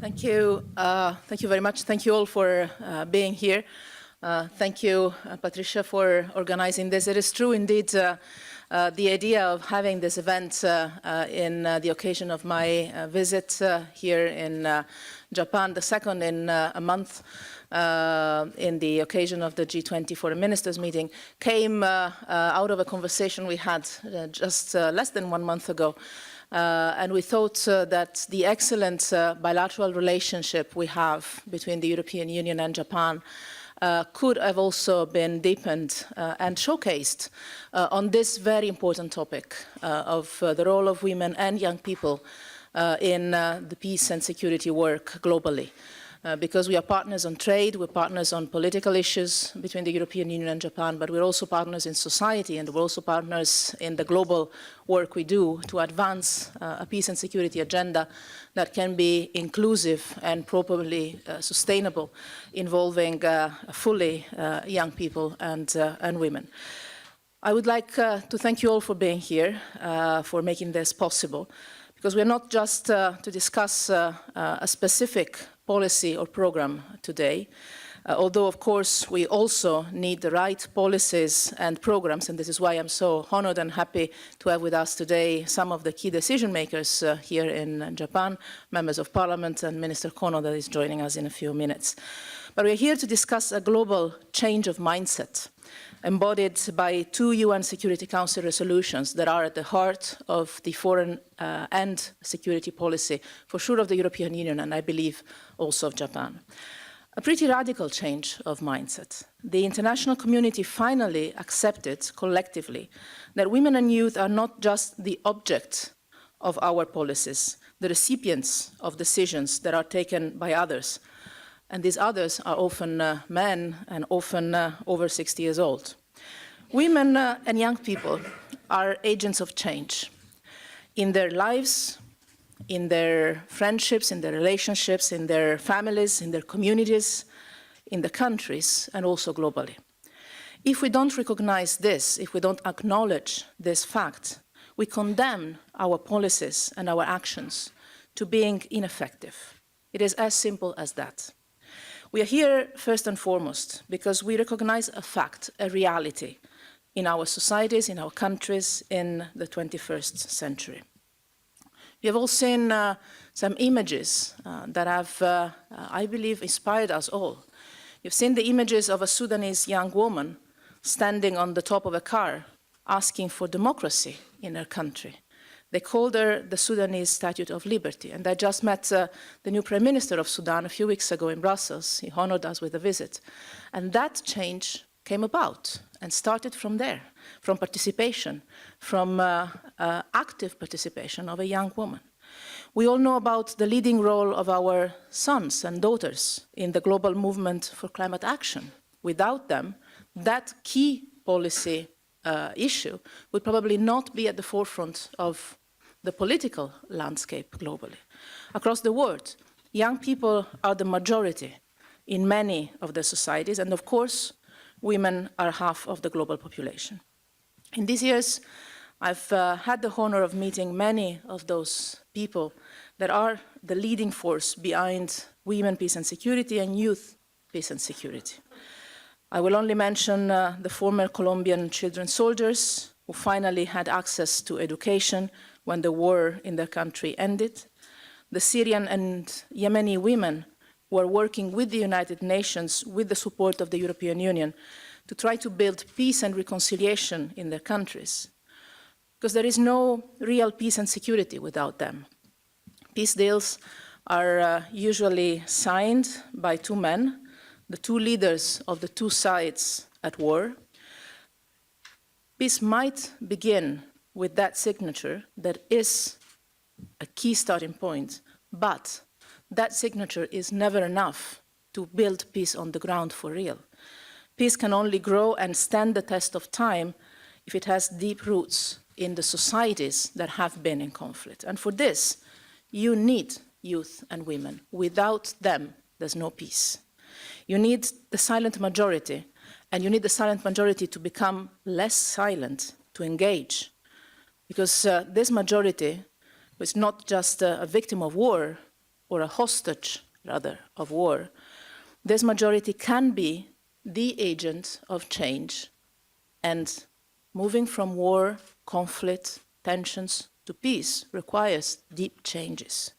Thank you. Thank you very much. Thank you all for being here. Thank you, Patricia, for organizing this. It is true, indeed, the idea of having this event in the occasion of my visit here in Japan, the second in a month, in the occasion of the G20 Foreign Ministers meeting, came out of a conversation we had just less than 1 month ago. And we thought that the excellent bilateral relationship we have between the European Union and Japan could have also been deepened and showcased on this very important topic of the role of women and young people in the peace and security work globally. Because we are partners on trade, we're partners on political issues between the European Union and Japan, but we're also partners in society, and we're also partners in the global work we do to advance a peace and security agenda that can be inclusive and properly sustainable, involving fully young people and women. I would like to thank you all for being here, for making this possible, because we're not just to discuss a specific policy or program today, although of course we also need the right policies and programs, and this is why I'm so honored and happy to have with us today some of the key decision makers here in Japan, members of parliament and Minister Kono that is joining us in a few minutes. But we're here to discuss a global change of mindset embodied by 2 UN Security Council resolutions that are at the heart of the foreign and security policy, for sure of the European Union, and I believe also of Japan. A pretty radical change of mindset. The international community finally accepted collectively that women and youth are not just the object of our policies, the recipients of decisions that are taken by others. And these others are often men and often over 60 years old. Women and young people are agents of change in their lives, in their friendships, in their relationships, in their families, in their communities, in the countries, and also globally. If we don't recognize this, if we don't acknowledge this fact, we condemn our policies and our actions to being ineffective. It is as simple as that. We are here first and foremost because we recognize a fact, a reality in our societies, in our countries, in the 21st century. We have all seen some images that have, I believe, inspired us all. You've seen the images of a Sudanese young woman standing on the top of a car asking for democracy in her country. They called her the Sudanese Statue of Liberty. And I just met the new Prime Minister of Sudan a few weeks ago in Brussels. He honored us with a visit. And that change came about and started from there, from participation, from active participation of a young woman. We all know about the leading role of our sons and daughters in the global movement for climate action. Without them, that key policy issue would probably not be at the forefront of the political landscape globally. Across the world, young people are the majority in many of the societies, and of course, women are half of the global population. In these years, I've had the honor of meeting many of those people that are the leading force behind women, peace and security, and youth, peace and security. I will only mention the former Colombian children soldiers who finally had access to education when the war in their country ended, the Syrian and Yemeni women who are working with the United Nations with the support of the European Union to try to build peace and reconciliation in their countries. Because there is no real peace and security without them. Peace deals are usually signed by 2 men, the 2 leaders of the 2 sides at war. Peace might begin with that signature that is a key starting point, but that signature is never enough to build peace on the ground for real. Peace can only grow and stand the test of time if it has deep roots in the societies that have been in conflict. And for this, you need youth and women. Without them, there's no peace. You need the silent majority, and you need the silent majority to become less silent, to engage. Because this majority was not just a victim of war, or a hostage, rather, of war, this majority can be the agent of change, and moving from war, conflict, tensions to peace requires deep changes.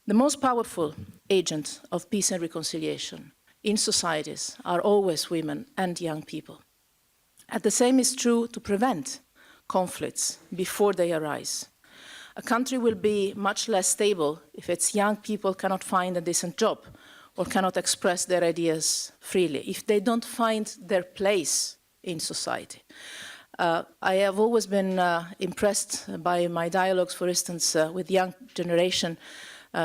The most powerful agent of peace and reconciliation in societies are always women and young people. And the same is true to prevent conflicts before they arise. A country will be much less stable if its young people cannot find a decent job or cannot express their ideas freely, if they don't find their place in society. I have always been impressed by my dialogues, for instance, with young generation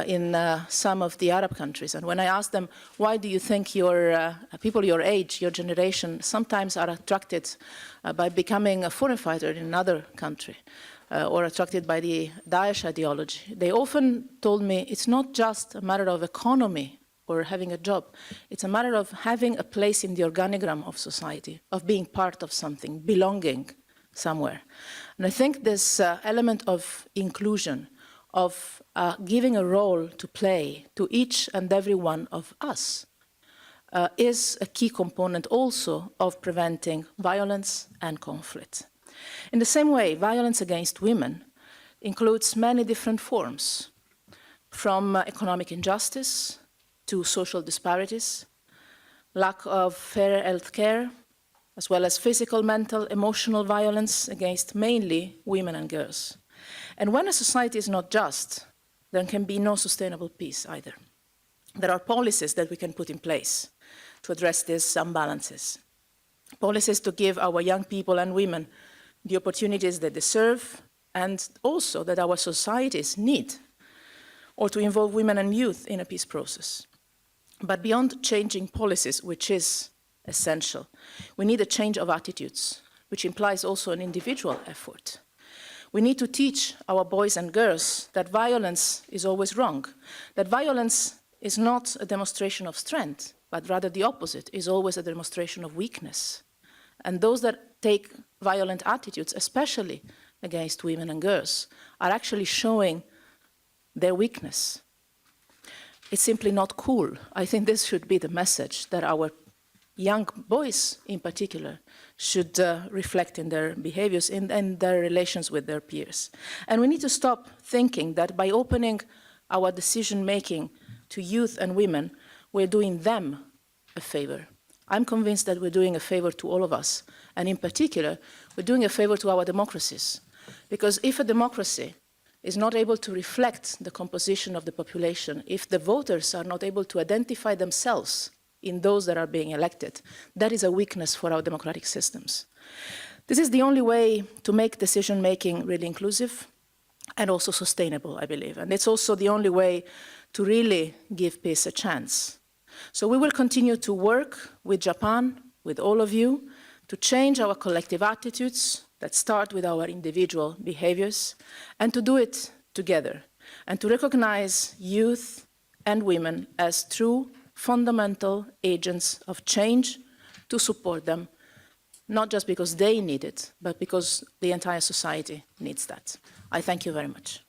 in some of the Arab countries. And when I ask them, why do you think your people your age, your generation, sometimes are attracted by becoming a foreign fighter in another country or attracted by the Daesh ideology, they often told me it's not just a matter of economy or having a job. It's a matter of having a place in the organigram of society, of being part of something, belonging somewhere. And I think this element of inclusion, of giving a role to play to each and every one of us, is a key component also of preventing violence and conflict. In the same way, violence against women includes many different forms, from economic injustice to social disparities, lack of fair health care, as well as physical, mental, emotional violence against mainly women and girls. And when a society is not just, there can be no sustainable peace either. There are policies that we can put in place to address these imbalances. Policies to give our young people and women the opportunities they deserve and also that our societies need, or to involve women and youth in a peace process. But beyond changing policies, which is essential, we need a change of attitudes, which implies also an individual effort. We need to teach our boys and girls that violence is always wrong, that violence is not a demonstration of strength, but rather the opposite, is always a demonstration of weakness. And those that take violent attitudes, especially against women and girls, are actually showing their weakness. It's simply not cool. I think this should be the message that our young boys in particular should reflect in their behaviors and their relations with their peers. And we need to stop thinking that by opening our decision-making to youth and women, we're doing them a favor. I'm convinced that we're doing a favor to all of us. And in particular, we're doing a favor to our democracies. Because if a democracy is not able to reflect the composition of the population, if the voters are not able to identify themselves in those that are being elected, that is a weakness for our democratic systems. This is the only way to make decision-making really inclusive and also sustainable, I believe. And it's also the only way to really give peace a chance. So we will continue to work with Japan, with all of you, to change our collective attitudes that start with our individual behaviors, and to do it together, and to recognize youth and women as true fundamental agents of change, to support them, not just because they need it, but because the entire society needs that. I thank you very much.